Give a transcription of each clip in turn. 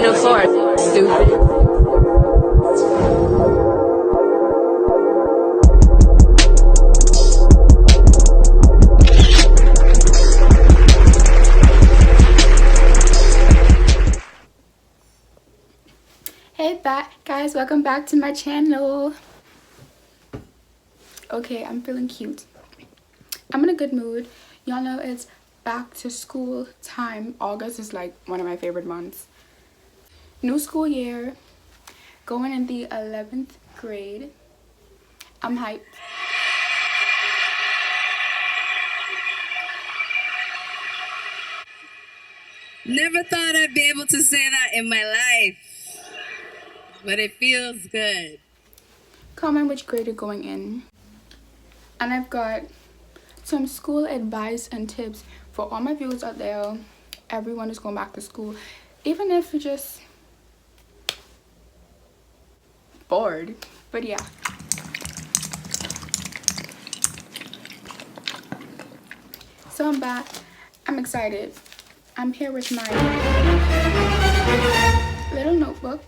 in the floor, stupid. Hey guys, welcome back to my channel. Okay, I'm feeling cute. I'm in a good mood. Y'all know it's back to school time. August is like one of my favorite months. New school year, going in the 11th grade. I'm hyped. Never thought I'd be able to say that in my life, but it feels good. Comment which grade you're going in. And I've got some school advice and tips for all my viewers out there. Everyone is going back to school, even if you're just bored. But yeah, so I'm back. I'm excited. I'm here with my little notebook.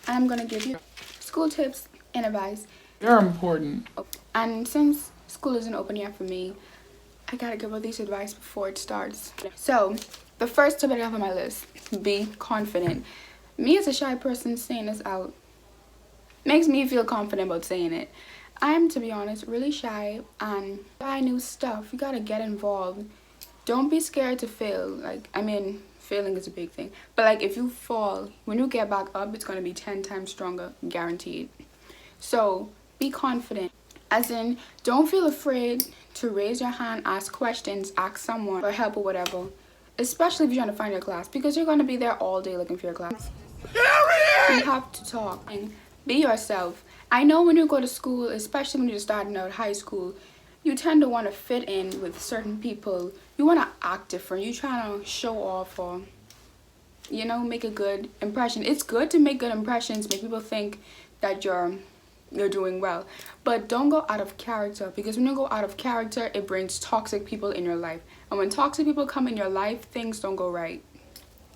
I'm gonna give you school tips and advice. They're important. And since school isn't open yet for me, I gotta give all these advice before it starts. So the first tip I have on my list: be confident. Me as a shy person, saying this out makes me feel confident about saying it. I'm, to be honest, really shy, and try new stuff. You gotta get involved. Don't be scared to fail. Like, I mean, failing is a big thing, but like if you fall, when you get back up, it's gonna be 10 times stronger, guaranteed. So be confident, as in, don't feel afraid to raise your hand, ask questions, ask someone for help or whatever, especially if you're trying to find your class, because you're gonna be there all day looking for your class. You have to talk and be yourself. I know when you go to school, especially when you're starting out high school, you tend to want to fit in with certain people. You want to act different. You're trying to show off or, you know, make a good impression. It's good to make good impressions, make people think that you're doing well. But don't go out of character, because when you go out of character, it brings toxic people in your life. And when toxic people come in your life, things don't go right.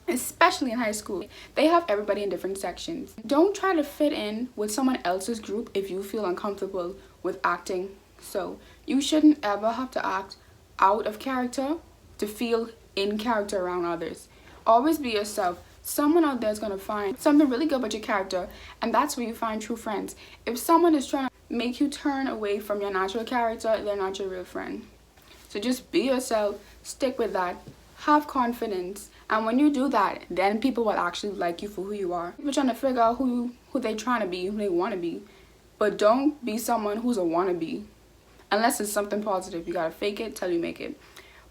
Especially in high school, they have everybody in different sections. Don't try to fit in with someone else's group if you feel uncomfortable with acting. So you shouldn't ever have to act out of character to feel in character around others. Always be yourself. Someone out there is going to find something really good about your character, and that's where you find true friends. If someone is trying to make you turn away from your natural character, they're not your real friend. So just be yourself, stick with that, have confidence, and when you do that, then people will actually like you for who you are. People trying to figure out who they're trying to be, who they want to be. But don't be someone who's a wannabe. Unless it's something positive. You gotta fake it till you make it.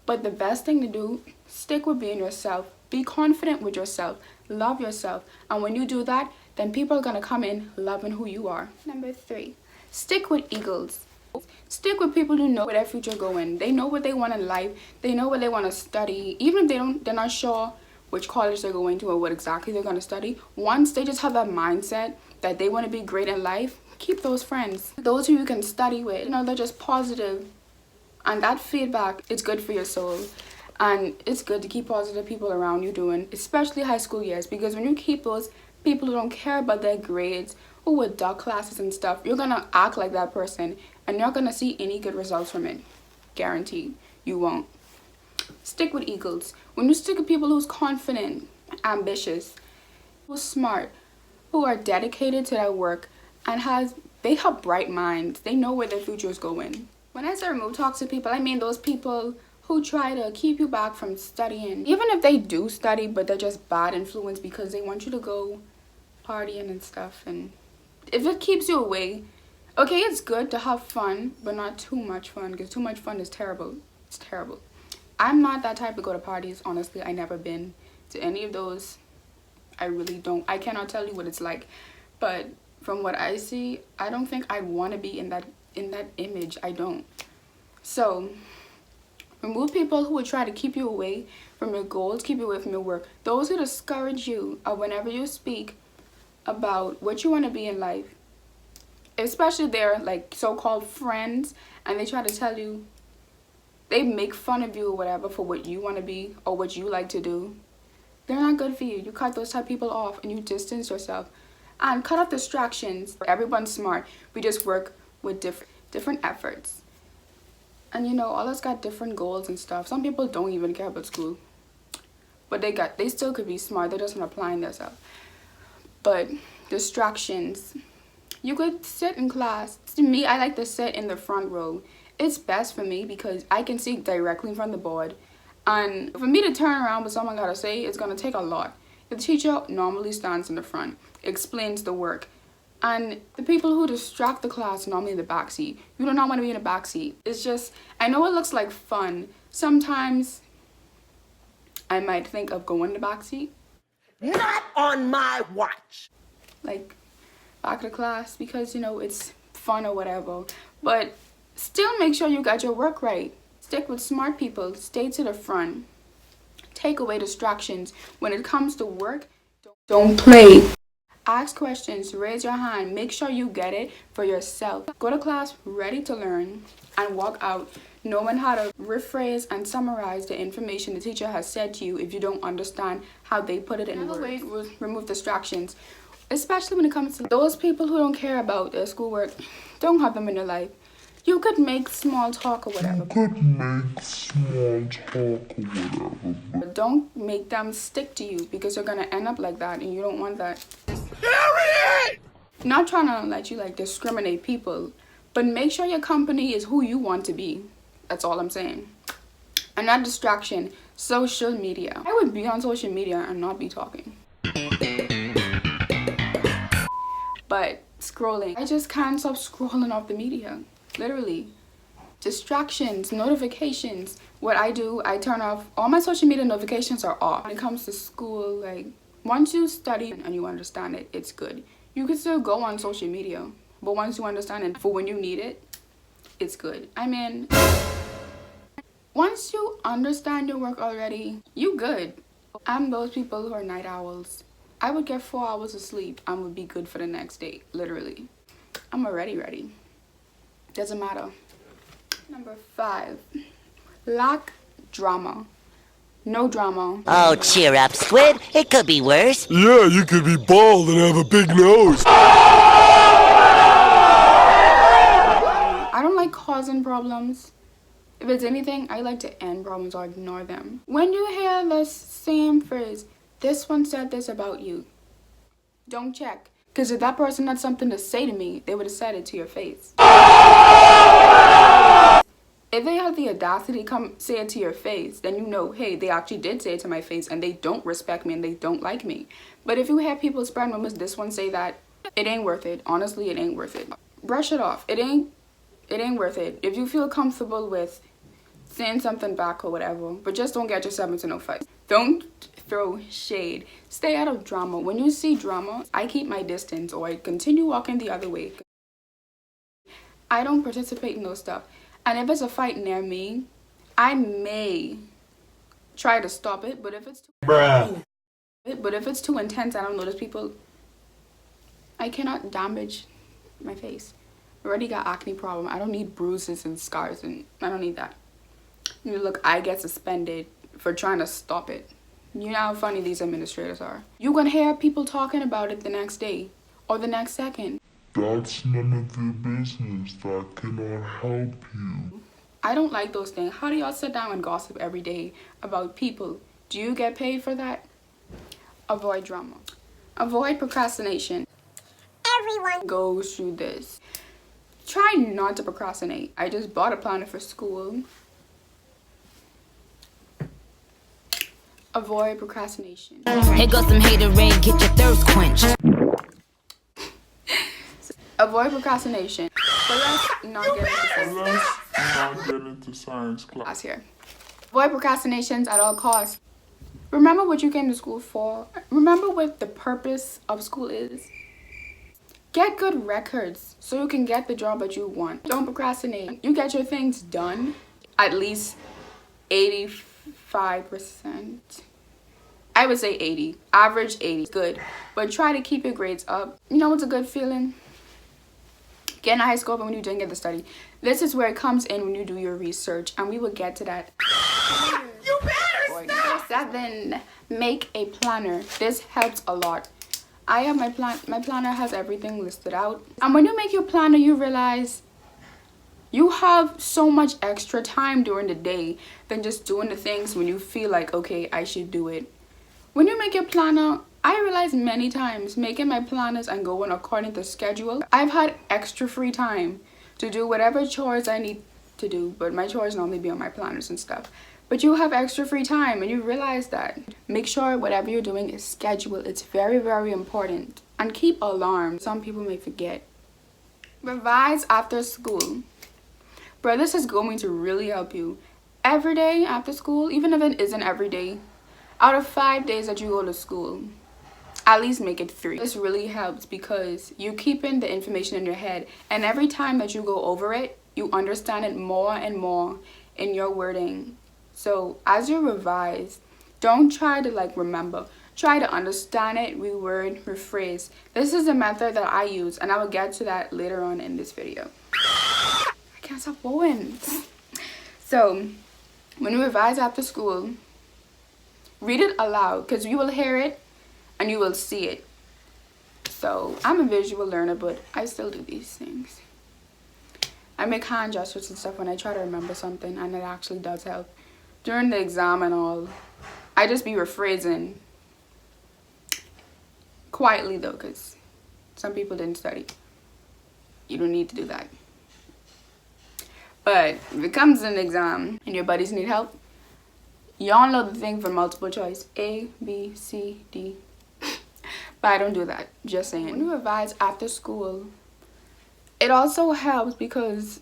But the best thing to do, stick with being yourself. Be confident with yourself. Love yourself. And when you do that, then people are gonna come in loving who you are. Number 3, stick with eagles. Stick with people who know where their future going. They know what they want in life. They know what they want to study. Even if they're not sure which college they're going to or what exactly they're going to study. Once they just have that mindset that they want to be great in life, keep those friends. Those who you can study with. You know, they're just positive. And that feedback is good for your soul. And it's good to keep positive people around you doing, especially high school years. Because when you keep those people who don't care about their grades, or with dark classes and stuff, you're going to act like that person. And you're not going to see any good results from it. Guaranteed. You won't. Stick with eagles. When you stick with people who's confident, ambitious, who's smart, who are dedicated to their work, and they have bright minds. They know where their future is going. When I say remove toxic people, I mean those people who try to keep you back from studying. Even if they do study, but they're just bad influence because they want you to go partying and stuff. And if it keeps you away, okay, it's good to have fun, but not too much fun, because too much fun is terrible. It's terrible. I'm not that type to go to parties, honestly. I never been to any of those. I really don't. I cannot tell you what it's like. But from what I see, I don't think I want to be in that image. I don't. So remove people who would try to keep you away from your goals, keep you away from your work. Those who discourage you whenever you speak about what you want to be in life. Especially they're like so-called friends, and they try to tell you they make fun of you or whatever for what you want to be or what you like to do, they're not good for you. You cut those type of people off and you distance yourself. And cut off distractions. Everyone's smart. We just work with different efforts. And you know, all us got different goals and stuff. Some people don't even care about school. But they still could be smart. They're just not applying themselves. But distractions. You could sit in class. To me, I like to sit in the front row. It's best for me because I can see directly from the board. And for me to turn around what someone gotta say, it's gonna take a lot. The teacher normally stands in the front, explains the work. And the people who distract the class normally in the back seat. You do not want to be in the back seat. It's just, I know it looks like fun. Sometimes I might think of going in the back seat. Not on my watch. Like, back of the class because, you know, it's fun or whatever. But still make sure you got your work right. Stick with smart people. Stay to the front. Take away distractions. When it comes to work, don't play. Ask questions. Raise your hand. Make sure you get it for yourself. Go to class ready to learn and walk out knowing how to rephrase and summarize the information the teacher has said to you if you don't understand how they put it in words. Remove distractions. Especially when it comes to those people who don't care about their schoolwork. Don't have them in your life. You could make small talk or whatever. But don't make them stick to you because you're gonna end up like that and you don't want that. Period! Not trying to let you like discriminate people, but make sure your company is who you want to be. That's all I'm saying. Another distraction, social media. I would be on social media and not be talking. But scrolling. I just can't stop scrolling off the media. Literally. Distractions, notifications. What I do, I turn off all my social media notifications are off. When it comes to school, like once you study and you understand it, it's good. You can still go on social media, but once you understand it for when you need it, it's good. I mean, once you understand your work already, you good. I'm those people who are night owls. I would get 4 hours of sleep and would be good for the next day, literally. I'm already ready. Doesn't matter. Number 5, lack drama. No drama. Oh, cheer up, Squid. It could be worse. Yeah, you could be bald and have a big nose. I don't like causing problems. If it's anything, I like to end problems or ignore them. When you hear the same phrase, this one said this about you, don't check. Because if that person had something to say to me, they would have said it to your face. If they had the audacity to come say it to your face, then you know, hey, they actually did say it to my face and they don't respect me and they don't like me. But if you have people spreading rumors, this one say that, it ain't worth it. Honestly, it ain't worth it. Brush it off. It ain't worth it. If you feel comfortable with saying something back or whatever, but just don't get yourself into no fight. Don't throw shade. Stay out of drama. When you see drama, I keep my distance or I continue walking the other way. I don't participate in those stuff. And if it's a fight near me, I may try to stop it, but if it's too intense, I don't notice people, I cannot damage my face. I already got acne problem. I don't need bruises and scars, and I don't need that. You look, I get suspended for trying to stop it. You know how funny these administrators are. You're gonna hear people talking about it the next day or the next second. That's none of their business. That cannot help you. I don't like those things. How do y'all sit down and gossip every day about people? Do you get paid for that? Avoid drama. Avoid procrastination. Everyone goes through this. Try not to procrastinate. I just bought a planner for school. Avoid procrastination. Here goes some haterade, get your thirst quenched. Avoid procrastination. But let's not get into science class here. Avoid procrastinations at all costs. Remember what you came to school for. Remember what the purpose of school is. Get good records so you can get the job that you want. Don't procrastinate. You get your things done at least 85%. I would say 80. Average 80 is good. But try to keep your grades up. You know what's a good feeling? Get in high school, but when you didn't get to study, This is where it comes in when you do your research, and we will get to that. You better stop! 7, make a planner. This helps a lot. I have my planner has everything listed out. And when you make your planner, you realize you have so much extra time during the day than just doing the things when you feel like, okay, I should do it. When you make your planner, I realized many times making my planners and going according to schedule, I've had extra free time to do whatever chores I need to do, but my chores normally be on my planners and stuff. But you have extra free time and you realize that. Make sure whatever you're doing is scheduled. It's very, very important. And keep alarms. Some people may forget. Revise after school. Bro, this is going to really help you. Every day after school, even if it isn't every day, out of 5 days that you go to school, at least make it 3. This really helps because you keep in the information in your head, and every time that you go over it, you understand it more and more in your wording. So as you revise, don't try to remember. Try to understand it, reword, rephrase. This is a method that I use, and I will get to that later on in this video. I can't stop going. So when you revise after school, read it aloud because you will hear it and you will see it. So I'm a visual learner, but I still do these things. I make hand gestures and stuff when I try to remember something, and it actually does help. During the exam and all, I just be rephrasing quietly though, because some people didn't study. You don't need to do that. But if it comes to an exam and your buddies need help, y'all know the thing for multiple choice. A, B, C, D. But I don't do that. Just saying. When you revise after school, it also helps because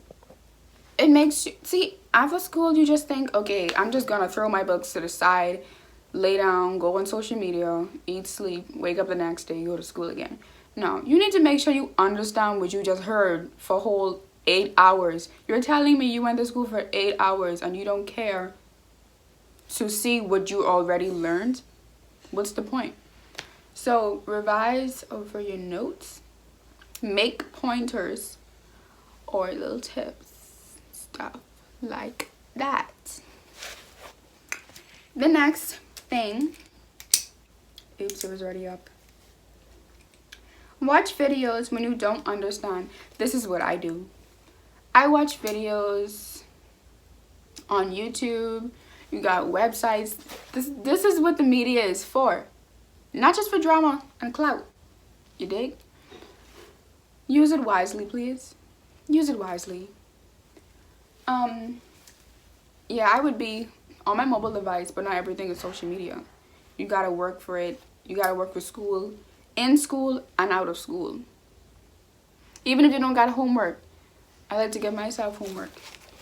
it makes you... See, after school, you just think, okay, I'm just going to throw my books to the side, lay down, go on social media, eat, sleep, wake up the next day, go to school again. No, you need to make sure you understand what you just heard for a whole 8 hours. You're telling me you went to school for 8 hours and you don't care to see what you already learned? What's the point? So revise over your notes, make pointers or little tips, stuff like that. The next thing, oops, it was already up. Watch videos when you don't understand. This is what I do. I watch videos on YouTube. You got websites. This is what the media is for. Not just for drama and clout. You dig? Use it wisely, please. Use it wisely. Yeah, I would be on my mobile device, but not everything is social media. You gotta work for it. You gotta work for school, in school and out of school. Even if you don't got homework, I like to give myself homework.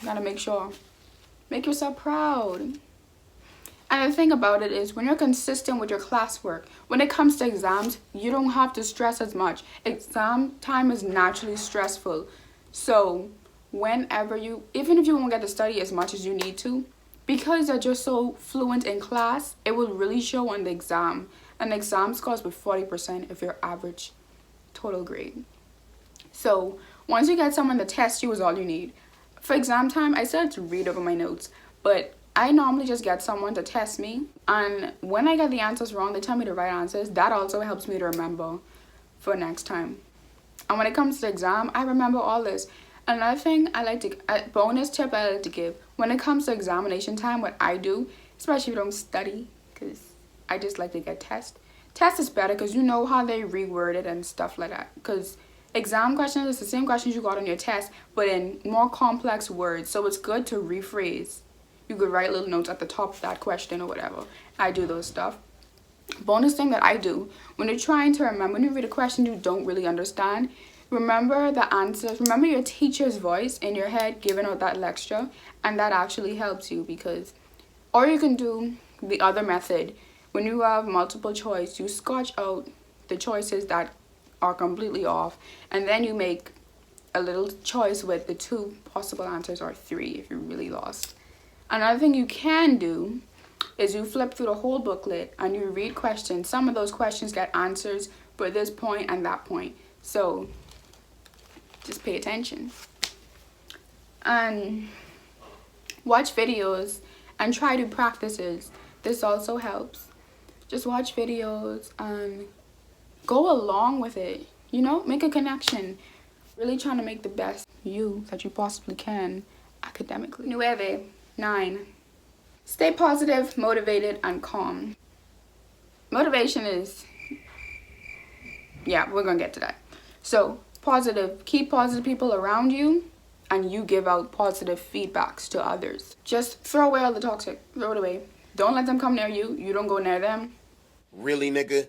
You gotta make sure. Make yourself proud. And the thing about it is, when you're consistent with your classwork, when it comes to exams, you don't have to stress as much. Exam time is naturally stressful. So whenever even if you won't get to study as much as you need to, because you're just so fluent in class, it will really show on the exam. An exam scores with 40% of your average total grade. So once you get someone to test you is all you need. For exam time, I still have to read over my notes, but I normally just get someone to test me, and when I get the answers wrong, they tell me the right answers. That also helps me to remember for next time. And when it comes to the exam, I remember all this. Another thing a bonus tip I like to give, when it comes to examination time, what I do, especially if you don't study, because I just like to get test. Test is better because you know how they reword it and stuff like that. Because exam questions is the same questions you got on your test, but in more complex words. So it's good to rephrase. You could write little notes at the top of that question or whatever. I do those stuff. Bonus thing that I do, when you're trying to remember, when you read a question you don't really understand, remember the answers. Remember your teacher's voice in your head giving out that lecture, and that actually helps you because, or you can do the other method. When you have multiple choice, you scratch out the choices that are completely off, and then you make a little choice with the 2 possible answers or 3 if you're really lost. Another thing you can do is you flip through the whole booklet and you read questions. Some of those questions get answers for this point and that point. So just pay attention. And watch videos and try to practices. This also helps. Just watch videos and go along with it. You know, make a connection. Really trying to make the best you that you possibly can academically. 9. Stay positive, motivated, and calm. Motivation is, yeah, we're gonna get to that. So, positive. Keep positive people around you, and you give out positive feedbacks to others. Just throw away all the toxic. Throw it away. Don't let them come near you. You don't go near them. Really, nigga?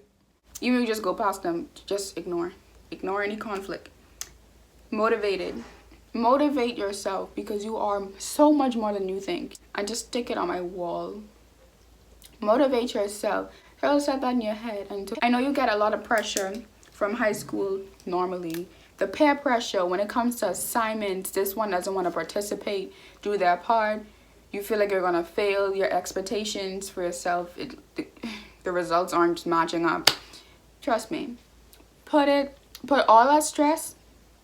Even if you just go past them, just ignore. Ignore any conflict. Motivated. Motivate yourself because you are so much more than you think. And just stick it on my wall. Motivate yourself. Girl, set that in your head. And I know you get a lot of pressure from high school normally. The peer pressure when it comes to assignments, this one doesn't want to participate, do their part. You feel like you're going to fail your expectations for yourself. The results aren't matching up. Trust me. Put all that stress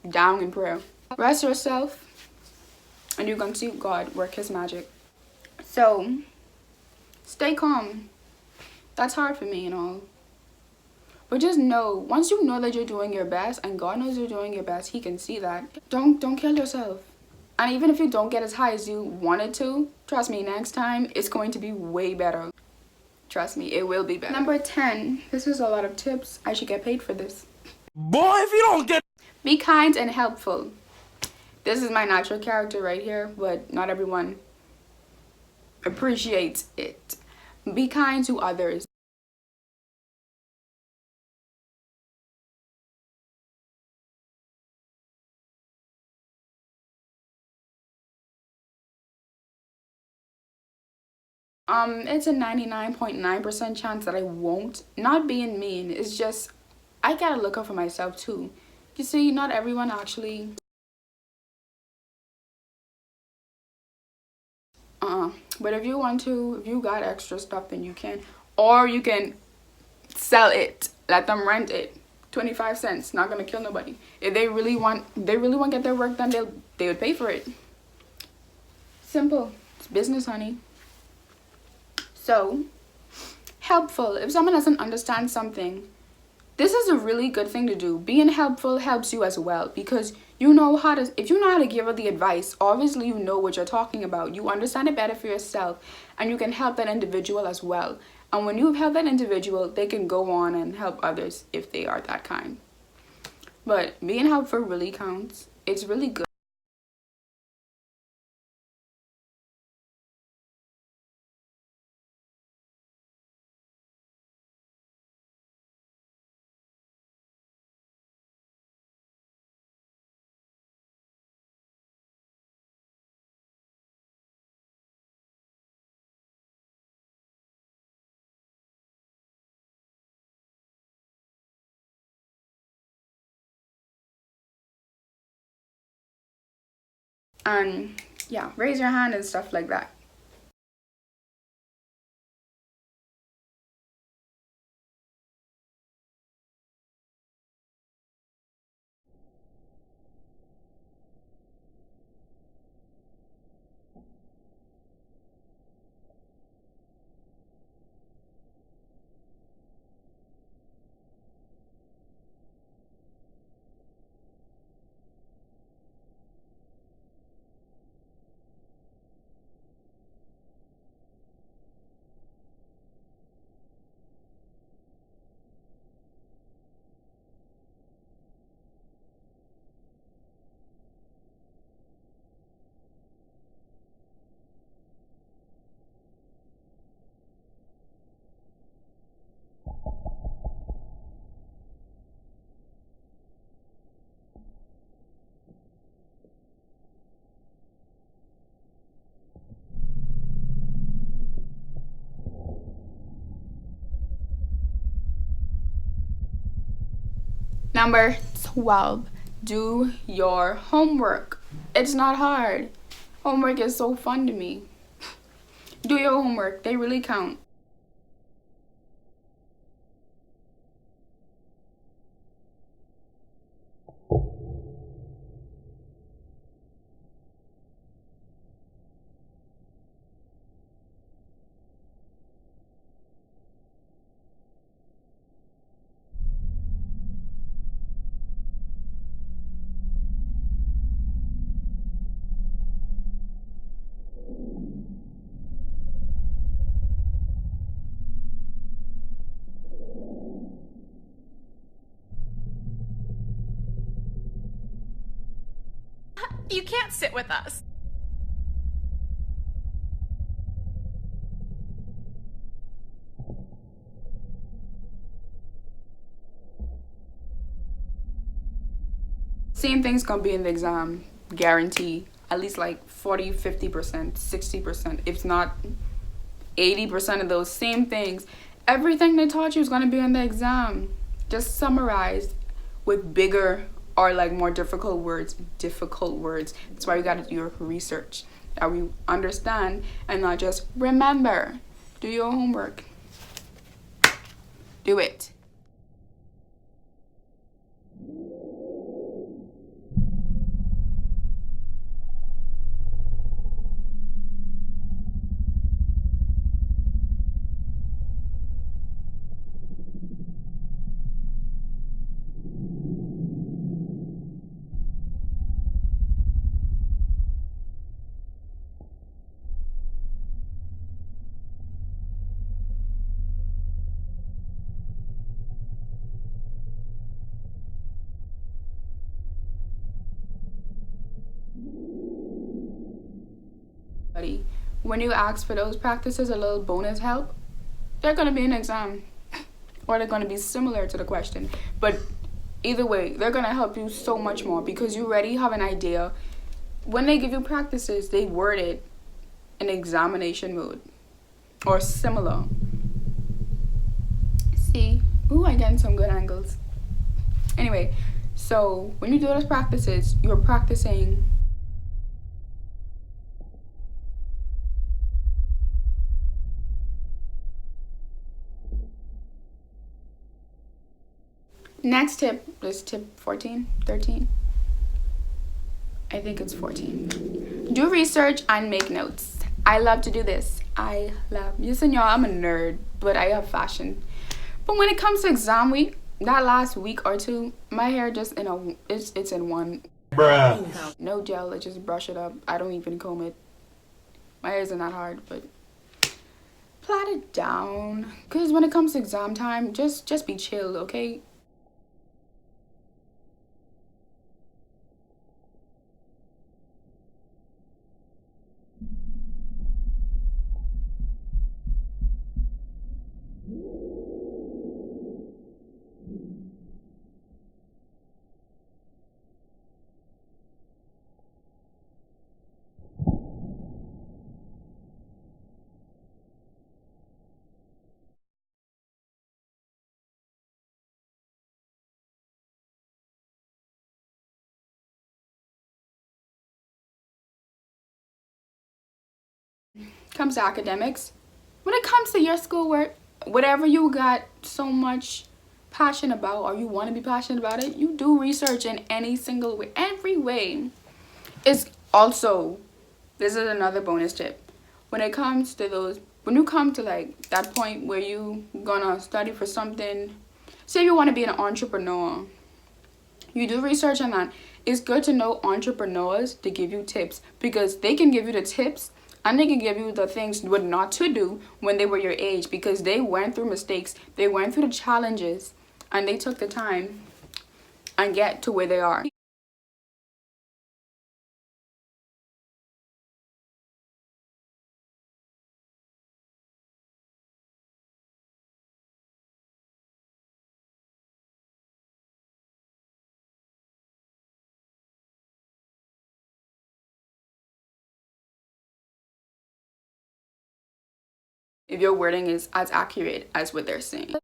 down in prayer. Rest yourself and you're going to see God work his magic. So, stay calm. That's hard for me and all. But just know, once you know that you're doing your best and God knows you're doing your best, he can see that. Don't kill yourself. And even if you don't get as high as you wanted to, trust me, next time it's going to be way better. Trust me, it will be better. Number 10. This is a lot of tips. I should get paid for this. Boy, if you don't get... Be kind and helpful. This is my natural character right here, but not everyone appreciates it. Be kind to others. It's a 99.9% chance that I won't. Not being mean. It's just, I gotta look out for myself too. You see, not everyone actually... But if you want to, if you got extra stuff, then you can. Or you can sell it. Let them rent it. 25 cents. Not gonna kill nobody. If they really want to get their work done, they would pay for it. Simple. It's business, honey. So, helpful. If someone doesn't understand something, this is a really good thing to do. Being helpful helps you as well because if you know how to give her the advice, obviously you know what you're talking about. You understand it better for yourself and you can help that individual as well. And when you help that individual, they can go on and help others if they are that kind. But being helpful really counts. It's really good. And yeah, raise your hand and stuff like that. Number 12, do your homework. It's not hard. Homework is so fun to me. Do your homework. They really count. You can't sit with us. Same thing's gonna be in the exam, guarantee. At least like 40, 50%, 60%, if not 80% of those same things. Everything they taught you is gonna be in the exam. Just summarized with bigger or like more difficult words. That's why you gotta do your research. That we understand and not just remember. Do your homework. Do it. When you ask for those practices, a little bonus help, they're going to be an exam or they're going to be similar to the question. But either way, they're going to help you so much more because you already have an idea. When they give you practices, they word it in examination mode or similar. See? Ooh, I'm getting some good angles. Anyway, so when you do those practices, you're practicing Next tip is tip 14, 13. I think it's 14. Do research and make notes. I love to do this. Listen, y'all, I'm a nerd, but I have fashion. But when it comes to exam week, that last week or two, my hair just it's in one. Bruh. No gel, I just brush it up. I don't even comb it. My hair isn't that hard, but plait it down. Cause when it comes to exam time, just be chill, okay? Comes to academics, when it comes to your schoolwork, whatever you got so much passion about or you want to be passionate about it, you do research in any single way, every way. Is also, this is another bonus tip, when it comes to those, when you come to like that point where you gonna study for something, say you want to be an entrepreneur, you do research on that. It's good to know entrepreneurs to give you tips because they can give you the tips and they can give you the things what not to do when they were your age because they went through mistakes, they went through the challenges, and they took the time and get to where they are. If your wording is as accurate as what they're saying.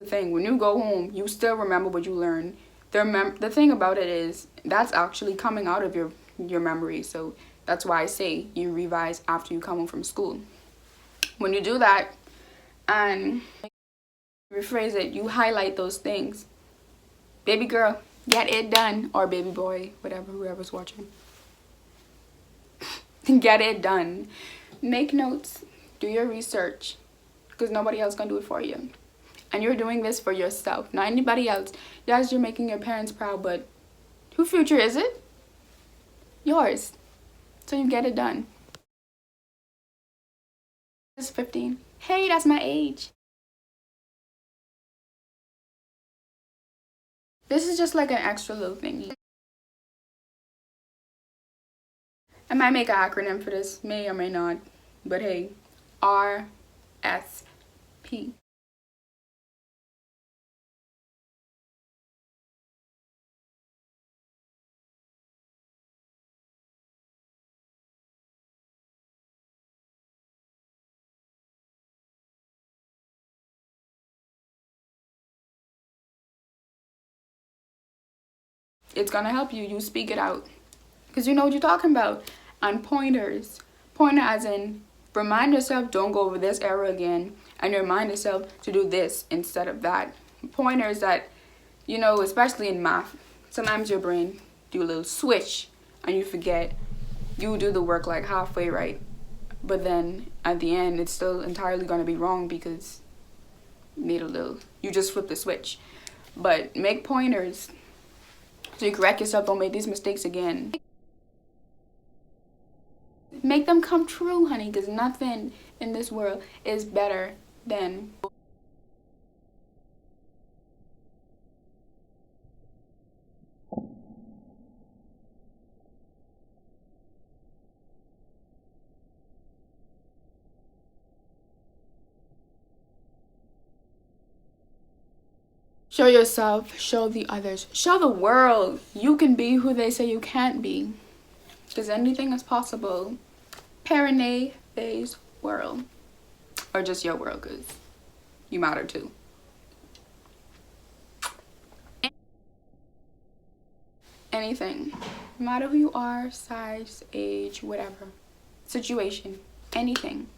The thing, when you go home, you still remember what you learned. The thing about it is that's actually coming out of your memory. So that's why I say you revise after you come home from school. When you do that and rephrase it, you highlight those things. Baby girl, get it done. Or baby boy, whatever, whoever's watching. Get it done. Make notes. Do your research. Because nobody else can do it for you. And you're doing this for yourself, not anybody else. Yes, you're making your parents proud, but whose future is it? Yours. So you get it done. It's 15. Hey, that's my age. This is just like an extra little thingy. I might make an acronym for this, may or may not, but hey, RSP. It's gonna help you. You speak it out because you know what you're talking about. And pointers. Pointer as in remind yourself, don't go over this error again, and remind yourself to do this instead of that. Pointers that, you know, especially in math, sometimes your brain do a little switch and you forget. You do the work like halfway right, but then at the end it's still entirely gonna be wrong because you just flip the switch. But make pointers so you correct yourself, don't make these mistakes again. Make them come true, honey, because nothing in this world is better than show yourself, show the others, show the world you can be who they say you can't be. Because anything is possible. Perine phase world. Or just your world, because you matter too. Anything. No matter who you are, size, age, whatever. Situation. Anything.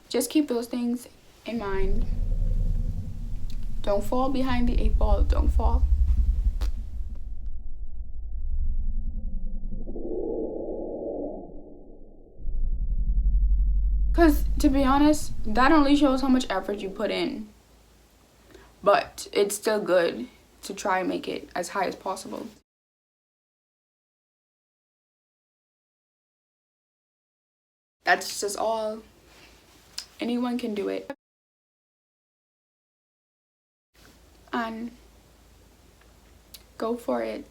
Just keep those things in mind. Don't fall behind the 8 ball. Don't fall. Because, to be honest, that only shows how much effort you put in. But it's still good to try and make it as high as possible. That's just all. Anyone can do it. And go for it.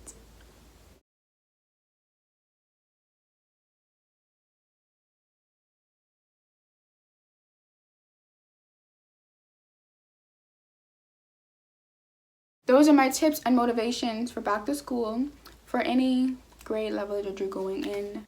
Those are my tips and motivations for back to school for any grade level that you're going in.